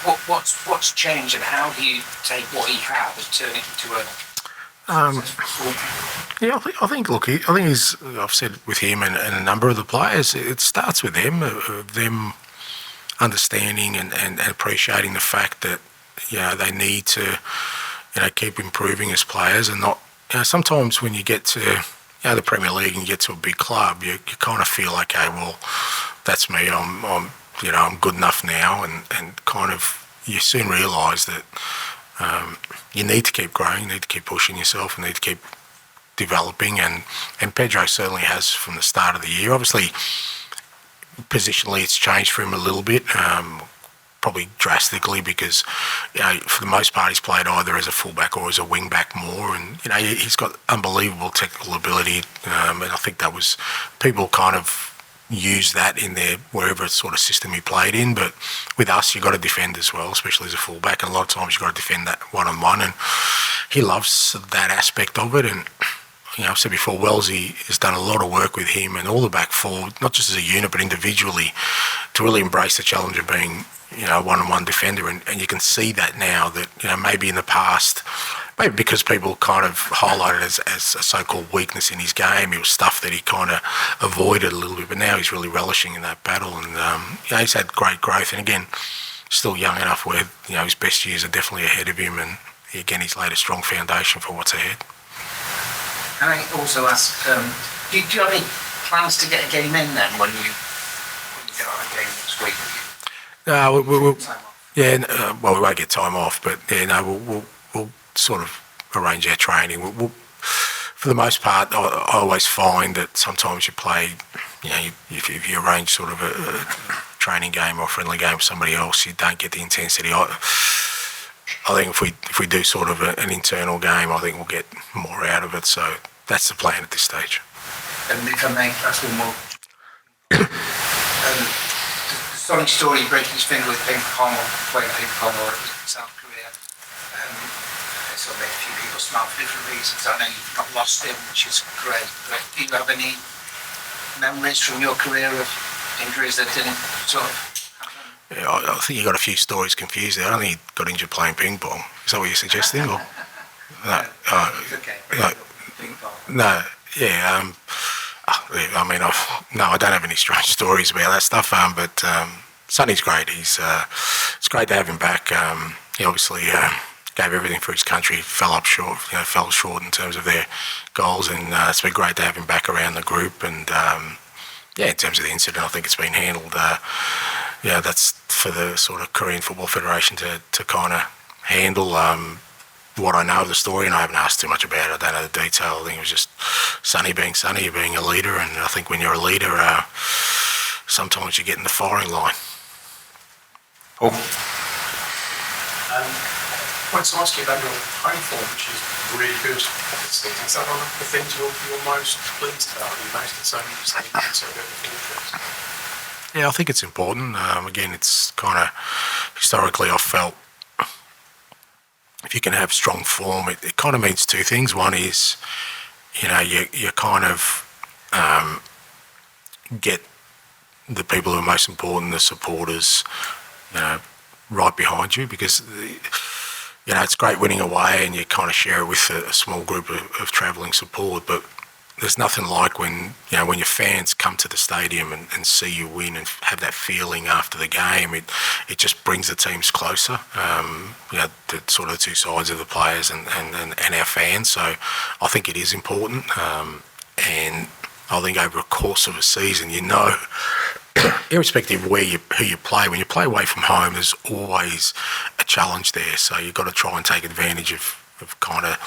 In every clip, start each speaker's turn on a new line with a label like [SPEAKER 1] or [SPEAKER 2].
[SPEAKER 1] What's changed, and how do you take what he had and turn it into a
[SPEAKER 2] Yeah, I think. Look, I think I've said with him and a number of the players, it starts with them understanding and appreciating the fact that they need to keep improving as players and not. Sometimes when you get to the Premier League and you get to a big club, you kind of feel like, okay, well, that's me. I'm good enough now, and kind of you soon realise that you need to keep growing, you need to keep pushing yourself, you need to keep developing, and Pedro certainly has from the start of the year. Obviously, positionally it's changed for him a little bit, probably drastically, because for the most part he's played either as a fullback or as a wing back more, and he's got unbelievable technical ability, and I think that was people kind of use that in their wherever sort of system he played in. But with us, you've got to defend as well, especially as a fullback, and a lot of times you've got to defend that one-on-one, and he loves that aspect of it. And I've said before, Wellesley has done a lot of work with him and all the back four, not just as a unit but individually, to really embrace the challenge of being a one-on-one defender, and you can see that now that maybe in the past, maybe because people kind of highlighted it as a so-called weakness in his game, it was stuff that he kind of avoided a little bit, but now he's really relishing in that battle, and he's had great growth, and again, still young enough where his best years are definitely ahead of him, and again, he's laid a strong foundation for what's ahead.
[SPEAKER 1] Can I also ask, do you have any plans to get a game in then when you get on a game next week?
[SPEAKER 2] No, well, we won't get time off, but we'll sort of arrange our training. We'll, for the most part, I always find that sometimes you play, if you arrange sort of a training game or a friendly game with somebody else, you don't get the intensity. I think if we do sort of an internal game, I think we'll get more out of it. So that's the plan at this stage.
[SPEAKER 1] And if I may ask one more. Funny story, breaking his finger with ping pong, playing ping pong or South Korea. So made a few people smile for different reasons. I know you've not lost him, which is great. But do you have any memories from your career of injuries that didn't sort of happen?
[SPEAKER 2] Yeah, I think you got a few stories confused there. I don't think he got injured playing ping pong. Is that what you're suggesting? Or? No.
[SPEAKER 1] It's okay. Ping pong.
[SPEAKER 2] No. Yeah. I mean, I don't have any strange stories about that stuff. But Sonny's great. It's great to have him back. He obviously gave everything for his country. Fell short in terms of their goals, and it's been great to have him back around the group. And in terms of the incident, I think it's been handled. That's for the sort of Korean Football Federation to kind of handle. What I know of the story, and I haven't asked too much about it, I don't know the detail. I think it was just Sonny, being a leader, and I think when you're a leader, sometimes you get in the firing line.
[SPEAKER 3] Paul? I wanted to ask you about your home form, which is really good this season. Is that one of the things you're most pleased about? You managed to so good before.
[SPEAKER 2] Yeah, I think it's important. Again, it's kind of historically I've felt if you can have strong form, it kind of means two things. One is, you kind of get the people who are most important, the supporters, right behind you, because it's great winning away and you kind of share it with a small group of travelling support, but there's nothing like when your fans come to the stadium and see you win and have that feeling after the game. It just brings the teams closer. The sort of two sides of the players and our fans. So I think it is important. And I think over a course of a season, irrespective of who you play, when you play away from home, there's always a challenge there. So you've got to try and take advantage of kind of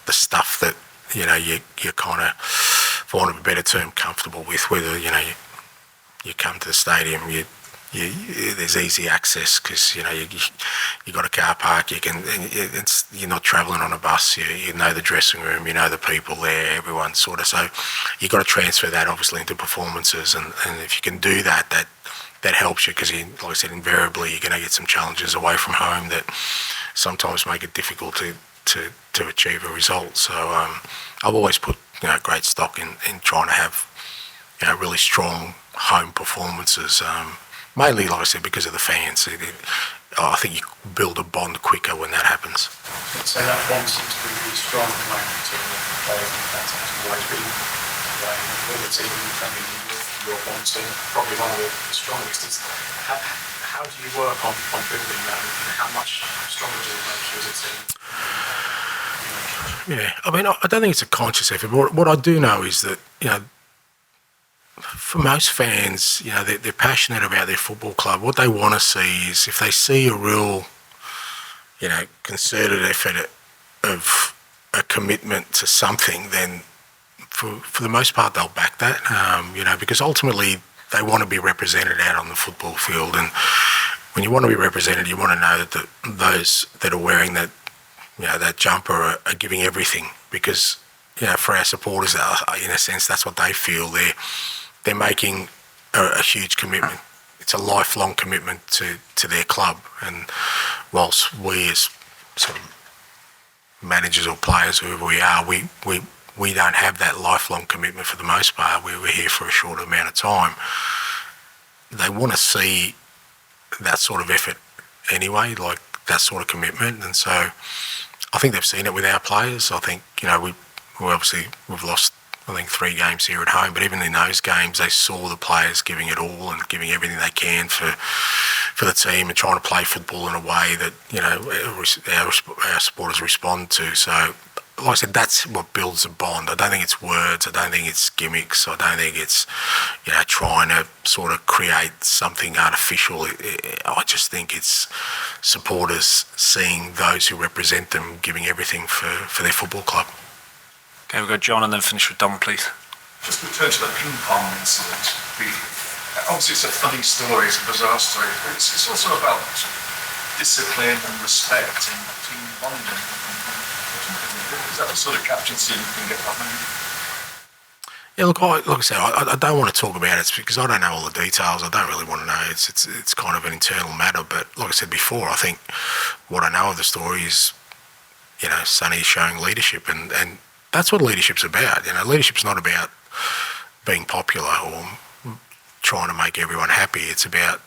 [SPEAKER 2] the stuff that you're kind of, for want of a better term, comfortable with. Whether you come to the stadium, there's easy access because you got a car park. You're not travelling on a bus. You know the dressing room. You know the people there. Everyone sort of. So you got to transfer that obviously into performances, and if you can do that helps you, because like I said, invariably you're going to get some challenges away from home that sometimes make it difficult to achieve a result. So I've always put great stock in trying to have really strong home performances. mainly, like I said, because of the fans. I think you build a bond quicker when that happens.
[SPEAKER 3] So that bond seems to be really strong at the moment between the players and fans. It's always been with the team coming in your bonds are probably one of the strongest. How do you work on building that, and how much stronger does it make you as a team?
[SPEAKER 2] Yeah, I mean, I don't think it's a conscious effort. But what I do know is that, for most fans, they're passionate about their football club. What they want to see is, if they see a real, concerted effort of a commitment to something, then for the most part they'll back that. Because ultimately they want to be represented out on the football field, and when you want to be represented, you want to know that those that are wearing that, that jumper are giving everything, because for our supporters, in a sense, that's what they feel. They're making a huge commitment. It's a lifelong commitment to their club, and whilst we as sort of managers or players, whoever we are, we don't have that lifelong commitment for the most part. We're here for a short amount of time. They want to see that sort of effort anyway, like that sort of commitment, and so I think they've seen it with our players. I think we've lost, I think, 3 games here at home, but even in those games they saw the players giving it all and giving everything they can for the team, and trying to play football in a way that our supporters respond to. So, like I said, that's what builds a bond. I don't think it's words. I don't think it's gimmicks. I don't think it's trying to sort of create something artificial. I just think it's supporters seeing those who represent them giving everything for their football club.
[SPEAKER 4] Okay, we'll go John and then finish with Dom, please.
[SPEAKER 5] Just to return to the ping pong incident. Obviously it's a funny story, it's a bizarre story, but it's also about discipline and respect and team bonding. Is that the sort of captaincy you can get behind?
[SPEAKER 2] Yeah, look, like I said, I don't want to talk about it because I don't know all the details. I don't really want to know. It's kind of an internal matter. But like I said before, I think what I know of the story is, Sonny showing leadership, and that's what leadership's about. Leadership's not about being popular or trying to make everyone happy. It's about,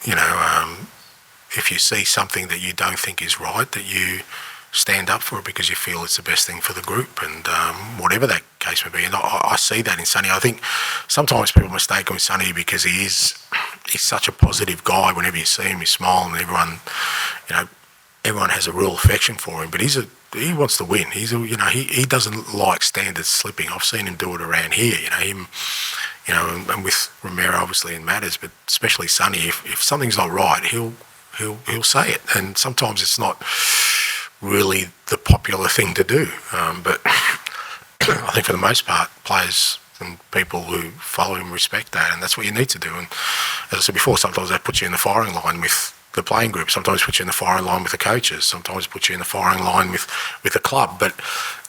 [SPEAKER 2] if you see something that you don't think is right, that you stand up for it because you feel it's the best thing for the group, and whatever that case may be. And I see that in Sonny. I think sometimes people mistake him with Sonny because he's such a positive guy. Whenever you see him, you smile, and everyone has a real affection for him. But he wants to win. He doesn't like standards slipping. I've seen him do it around here. And with Romero obviously in matters, but especially Sonny. If something's not right, he'll say it. And sometimes it's not really the popular thing to do, but I think for the most part, players and people who follow him respect that, and that's what you need to do. And as I said before, sometimes that puts you in the firing line with the playing group, sometimes puts you in the firing line with the coaches, sometimes puts you in the firing line with the club. But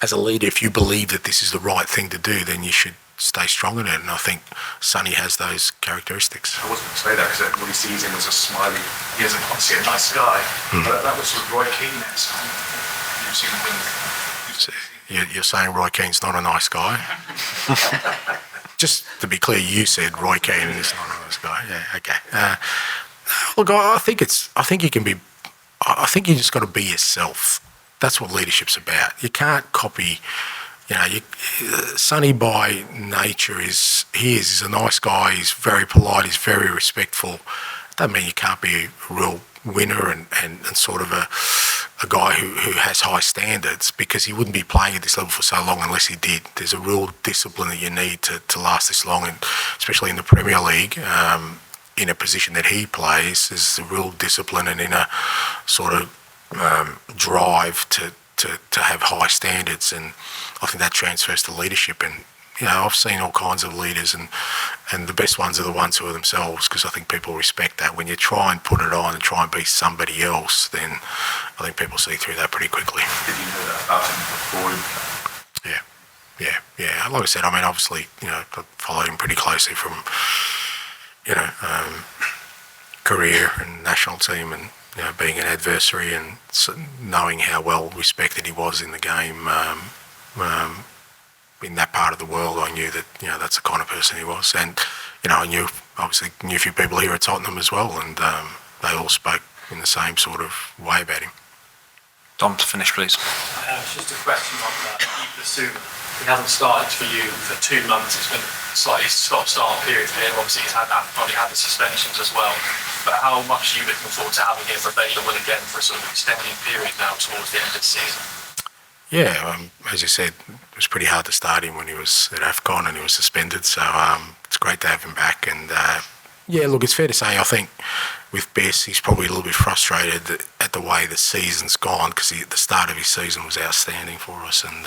[SPEAKER 2] as a leader, if you believe that this is the right thing to do, then you should stay strong in it, and I think Sonny has those characteristics.
[SPEAKER 5] I wasn't going to say that because everybody sees him as a smiley. He is obviously a nice guy, but that was with Roy Keane.
[SPEAKER 2] You're saying Roy Keane's not a nice guy? Just to be clear, you said Roy Keane is not a nice guy. Yeah, okay. Look, I think you just got to be yourself. That's what leadership's about. You can't copy. Sonny by nature is a nice guy. He's very polite. He's very respectful. Doesn't mean you can't be a real winner and sort of a guy who has high standards, because he wouldn't be playing at this level for so long unless he did. There's a real discipline that you need to last this long, and especially in the Premier League, in a position that he plays, there's a real discipline and in a sort of drive to have high standards, and I think that transfers to leadership. And I've seen all kinds of leaders, and the best ones are the ones who are themselves, because I think people respect that. When you try and put it on and try and be somebody else, then I think people see through that pretty quickly.
[SPEAKER 5] Did you know that about him before?
[SPEAKER 2] Yeah. Like I said, I mean, obviously, I followed him pretty closely from, career and national team, and being an adversary, and knowing how well respected he was in the game. In that part of the world, I knew that that's the kind of person he was. And I obviously knew a few people here at Tottenham as well, and they all spoke in the same sort of way about him.
[SPEAKER 4] Dom, to finish, please.
[SPEAKER 3] It's just a question on Yves Bissouma. He hasn't started for you for 2 months. It's been slightly stop-start period for him. Obviously, he's probably had the suspensions as well. But how much are you looking forward to having him available again for a sort of extended period now towards the end of the season?
[SPEAKER 2] Yeah, as you said, it was pretty hard to start him when he was at AFCON and he was suspended. So it's great to have him back. And yeah, look, it's fair to say I think with Bess, he's probably a little bit frustrated at the way the season's gone, because the start of his season was outstanding for us, and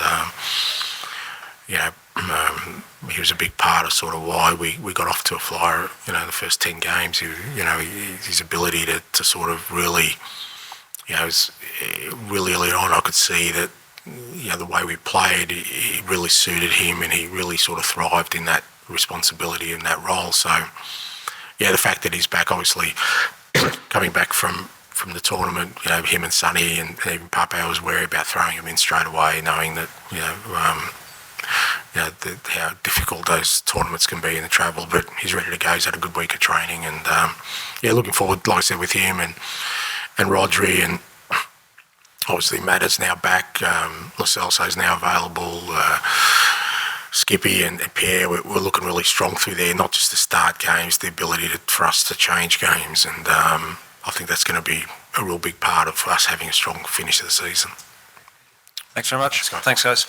[SPEAKER 2] he was a big part of sort of why we got off to a flyer. The first 10 games, his ability to sort of really, really early on, I could see that the way we played, it really suited him, and he really sort of thrived in that responsibility in that role. So yeah, the fact that he's back, obviously, coming back from the tournament, him and Sonny and even Pape, I was wary about throwing him in straight away, knowing that, how difficult those tournaments can be in the travel. But he's ready to go. He's had a good week of training, and looking forward, like I said, with him and Rodri, and obviously Matta's now back. Lo Celso's now available. Skippy and Pierre, we're looking really strong through there, not just to start games, the ability for us to change games, and I think that's going to be a real big part of us having a strong finish of the season.
[SPEAKER 4] Thanks very much. Thanks, guys.